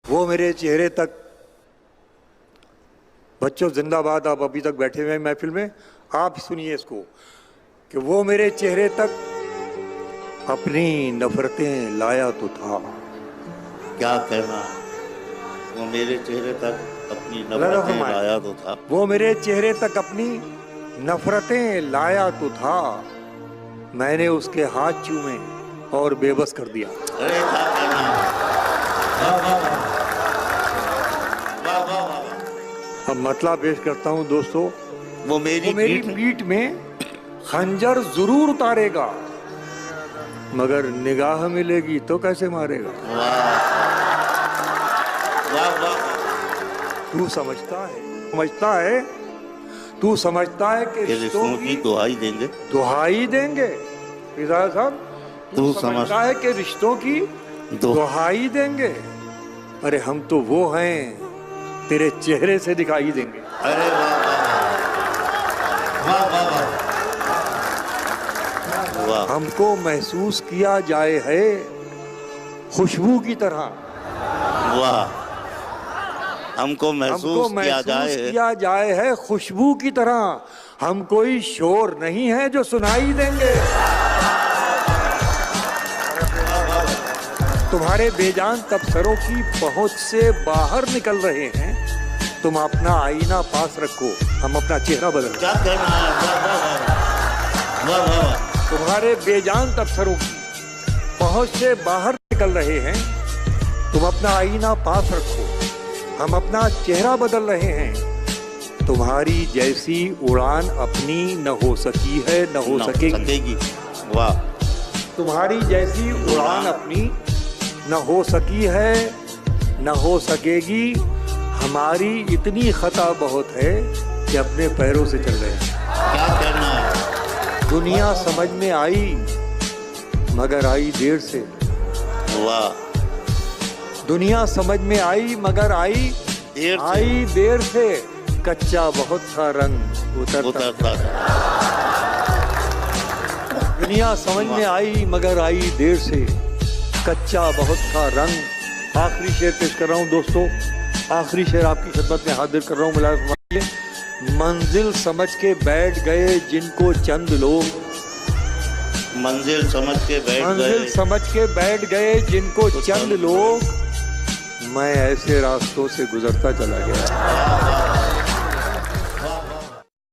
वो मेरे चेहरे तक, बच्चों जिंदाबाद, आप अभी तक बैठे हुए हैं महफिल में, आप सुनिए इसको कि वो मेरे चेहरे तक अपनी नफरतें लाया तो था। क्या कहना, वो मेरे चेहरे तक अपनी नफरतें लाया तो था। वो मेरे चेहरे तक अपनी नफरतें लाया तो था, मैंने उसके हाथ चूमे और बेबस कर दिया। अरे क्या कहना, वाह वाह वाह। अब मतलब पेश करता हूँ दोस्तों, वो मेरी पीठ में खंजर जरूर उतारेगा, मगर निगाह मिलेगी तो कैसे मारेगा। वाह वाह। तू समझता है कि रिश्तों की दुहाई देंगे फिजा साहब, तू समझता है कि रिश्तों की दुहाई देंगे। अरे हम तो वो हैं, तेरे चेहरे से दिखाई देंगे। अरे वाह वाह वाह। हमको महसूस किया जाए है खुशबू की तरह। वाह। हमको महसूस किया जाए है खुशबू की तरह। हम कोई शोर नहीं है जो सुनाई देंगे। तुम्हारे बेजान तबसरों की पहुंच से बाहर निकल रहे हैं, तुम अपना आईना पास रखो, हम अपना चेहरा बदल। क्या कहना है, वाह वाह। तुम्हारे बेजान तबसरों की पहुंच से बाहर निकल रहे हैं, तुम अपना आईना पास रखो, हम अपना चेहरा बदल रहे हैं। तुम्हारी जैसी उड़ान अपनी न हो सकी है, न हो सकेगी। वाह। तुम्हारी जैसी उड़ान अपनी न हो सकी है, न हो सकेगी। हमारी इतनी खता बहुत है कि अपने पैरों से चल रहे हैं। क्या करना है। दुनिया समझ में आई मगर आई देर से। वाह। दुनिया समझ में आई मगर आई देर से। कच्चा बहुत था रंग उतरता। दुनिया समझ में आई मगर आई देर से, कच्चा बहुत था रंग। आखिरी शेर पेश कर रहा हूँ दोस्तों, आखिरी शेर आपकी खिदमत में हाजिर कर रहा हूँ। मुलाज़िम मंजिल समझ के बैठ गए जिनको चंद लोग, मंजिल समझ के बैठ गए जिनको चंद लोग, मैं ऐसे रास्तों से गुजरता चला गया।